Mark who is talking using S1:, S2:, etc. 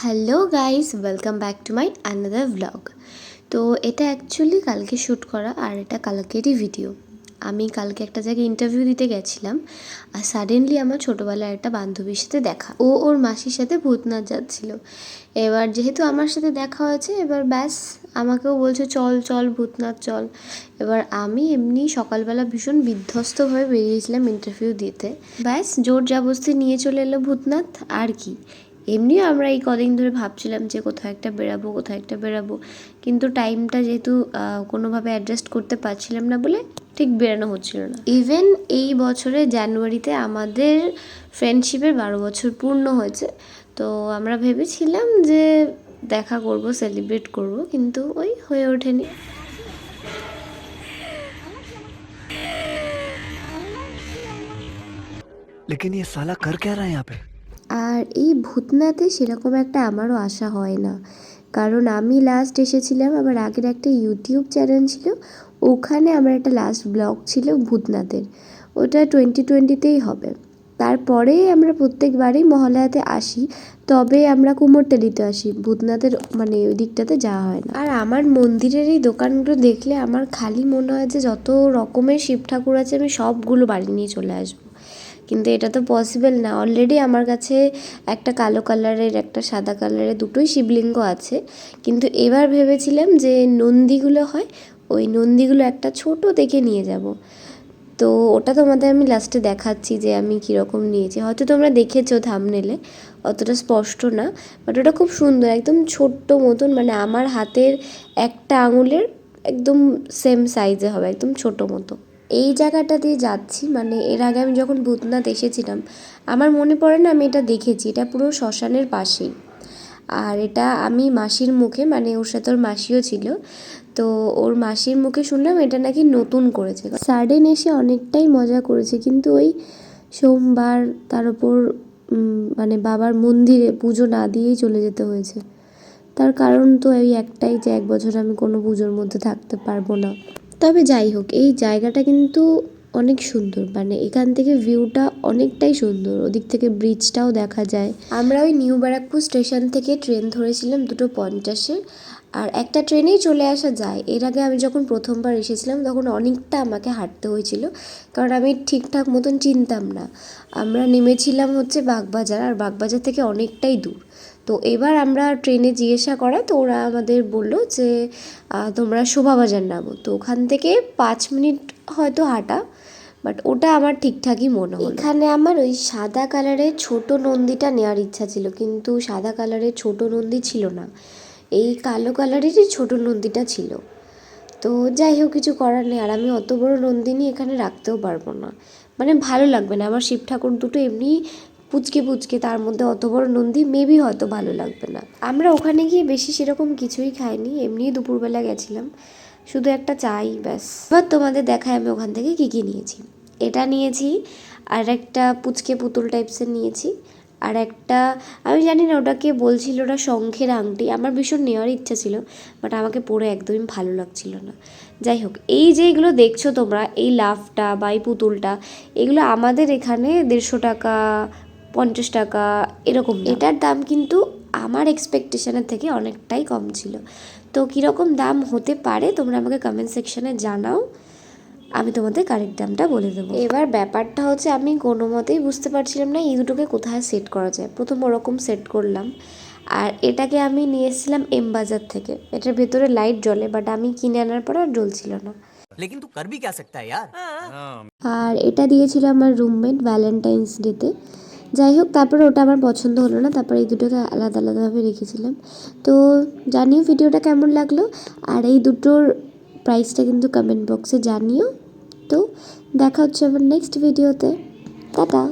S1: Hello guys, welcome back to my another blog. তো এটা actually কালকে শ্যুট করা আর এটা কালকেরই ভিডিও। আমি কালকে একটা জায়গায় ইন্টারভিউ দিতে গেছিলাম আর সাডেনলি আমার ছোটোবেলার একটা বান্ধবীর সাথে দেখা। ওর মাসির সাথে ভূতনাথ যাচ্ছিল। এবার যেহেতু আমার সাথে দেখা হয়েছে, এবার ব্যাস আমাকেও বলছে চল চল ভূতনাথ চল। এবার আমি এমনি সকালবেলা ভীষণ বিধ্বস্তভাবে বেরিয়েছিলাম ইন্টারভিউ দিতে। ব্যাস জোর জবরদস্তি নিয়ে চলে এলো ভূতনাথ। আর কি, এমনিও আমরা এই কদিন ধরে ভাবছিলাম যে কোথাও একটা বেরাবো, কিন্তু টাইমটা যেহেতু কোনোভাবে অ্যাডজাস্ট করতে পারছিলাম না বলে ঠিক বেরানো হচ্ছিল না। ইভেন এই বছরে জানুয়ারিতে আমাদের ফ্রেন্ডশিপের 12 বছর পূর্ণ হয়েছে। তো আমরা ভেবেছিলাম যে দেখা করব, সেলিব্রেট করব, কিন্তু ওই হয়ে ওঠেনি।
S2: लेकिन ये साला कर क्या रहा है यहाँ पे?
S1: আর এই ভূতনাথে সেরকম একটা আমারও আশা হয় না, কারণ আমি লাস্ট এসেছিলাম আমার আগের একটা ইউটিউব চ্যানেল ছিল, ওখানে আমার একটা লাস্ট ব্লগ ছিল ভূতনাথের। ওটা 2020তেই হবে। তারপরে আমরা প্রত্যেকবারই মহালয়াতে আসি, তবে আমরা কুমোরটুলিতে আসি, ভূতনাথের মানে ওই দিকটাতে যাওয়া হয় না। আর আমার মন্দিরের এই দোকানগুলো দেখলে আমার খালি মনে হয় যে যত রকমের শিব ঠাকুর আছে আমি সবগুলো বাড়ি নিয়ে চলে আসবো, কিন্তু এটা তো পসিবল না। অলরেডি আমার কাছে একটা কালো কালারের একটা সাদা কালারের দুটোই শিবলিঙ্গ আছে, কিন্তু এবার ভেবেছিলাম যে নন্দীগুলো হয়, ওই নন্দীগুলো একটা ছোট দেখে নিয়ে যাব। তো ওটা তোমাদের আমি লাস্টে দেখাচ্ছি যে আমি কীরকম নিয়েছি। হয়তো তোমরা দেখেছো থাম্বনেলে, অতটা স্পষ্ট না, বাট ওটা খুব সুন্দর, একদম ছোট্ট মতন, মানে আমার হাতের একটা আঙুলের একদম সেম সাইজে হবে, একদম ছোট মতো। এই জায়গাটা দিয়ে যাচ্ছি, মানে এর আগে আমি যখন ভূতনাথ এসেছিলাম আমার মনে পড়ে না আমি এটা দেখেছি, এটা পুরো শ্মশানের পাশেই। আর এটা আমি মাসির মুখে, মানে ওর সাথে ওর মাসিও ছিল, তো ওর মাসির মুখে শুনলাম এটা নাকি নতুন করেছে। সাডেন এসে অনেকটাই মজা করেছে, কিন্তু ওই সোমবার তার উপর মানে বাবার মন্দিরে পুজো না দিয়েই চলে যেতে হয়েছে। তার কারণ তো এই একটাই যে 1 বছর আমি কোনো পুজোর মধ্যে থাকতে পারবো না। তবে যাই হোক, এই জায়গাটা কিন্তু অনেক সুন্দর, মানে এখান থেকে ভিউটা অনেকটাই সুন্দর, ওদিক থেকে ব্রিজটাও দেখা যায়। আমরা ওই নিউ ব্যারাকপুর স্টেশন থেকে ট্রেন ধরেছিলাম 2:50-এ, আর একটা ট্রেনেই চলে আসা যায়। এর আগে আমি যখন প্রথমবার এসেছিলাম তখন অনেকটা আমাকে হাঁটতে হয়েছিল, কারণ আমি ঠিকঠাক মতন চিনতাম না। আমরা নেমেছিলাম হচ্ছে বাগবাজার, আর বাগবাজার থেকে অনেকটাই দূর। তো এবার আমরা ট্রেনে জিজ্ঞাসা করায় তো ওরা আমাদের বললো যে তোমরা শোভাবাজার নামো। তো ওখান থেকে 5 মিনিট হয়তো হাঁটা, বাট ওটা আমার ঠিকঠাকই মনে হলো। এখানে আমার ওই সাদা কালারের ছোট নন্দীটা নেওয়ার ইচ্ছা ছিল, কিন্তু সাদা কালারের ছোট নন্দী ছিল না, এই কালো কালারেরই ছোট নন্দীটা ছিল। তো যাই হোক, কিছু করার নেই। আর আমি অত বড় নন্দিনী এখানে রাখতেও পারবো না, মানে ভালো লাগবে না। আমার শিব ঠাকুর দুটো এমনি পুচকে, তার মধ্যে অত বড় নন্দী মেবি হয়তো ভালো লাগবে না। আমরা ওখানে গিয়ে বেশি সেরকম কিছুই খাইনি, এমনি দুপুরবেলা গেছিলাম, শুধু একটা চাই ব্যাস। এবার তোমাদের দেখায় আমি ওখান থেকে কী নিয়েছি। এটা নিয়েছি, আর একটা পুচকে পুতুল টাইপসের নিয়েছি, আর একটা আমি জানি না ওটাকে বলছিল, ওটা শঙ্খের আংটি। আমার ভীষণ নেওয়ার ইচ্ছা ছিল, বাট আমাকে পরে একদমই ভালো লাগছিল না। যাই হোক, এই যে এগুলো দেখছো তোমরা, এই লাফটা বা এই পুতুলটা, এগুলো আমাদের এখানে 150 টাকা 50 টাকা এরকম। এটার দাম কিন্তু আমার এক্সপেকটেশনের থেকে অনেকটাই কম ছিল। তো কীরকম দাম হতে পারে তোমরা আমাকে কমেন্ট সেকশানে জানাও, আমি তোমাদের কারেক্ট দামটা বলে দেবো। এবার ব্যাপারটা হচ্ছে আমি কোনো মতেই বুঝতে পারছিলাম না এই দুটোকে কোথায় সেট করা যায়। প্রথম ওরকম সেট করলাম, আর এটাকে আমি নিয়ে এসেছিলাম এম বাজার থেকে। এটার ভেতরে লাইট জ্বলে, বাট আমি কিনে আনার পর আর জ্বলছিল না।
S2: लेकिन तू कर भी क्या सकता है यार?
S1: আর এটা দিয়েছিল আমার রুমমেট ভ্যালেন্টাইন্স ডেতে। যাই হোক, তারপরে ওটা আমার পছন্দ হলো না, তারপরে এই দুটোকে আলাদা আলাদাভাবে রেখেছিলাম। তো জানিও ভিডিওটা কেমন লাগলো, আর এই দুটোর প্রাইসটা কিন্তু কমেন্ট বক্সে জানিও। তো দেখা হচ্ছে আবার নেক্সট ভিডিওতে। টাটা।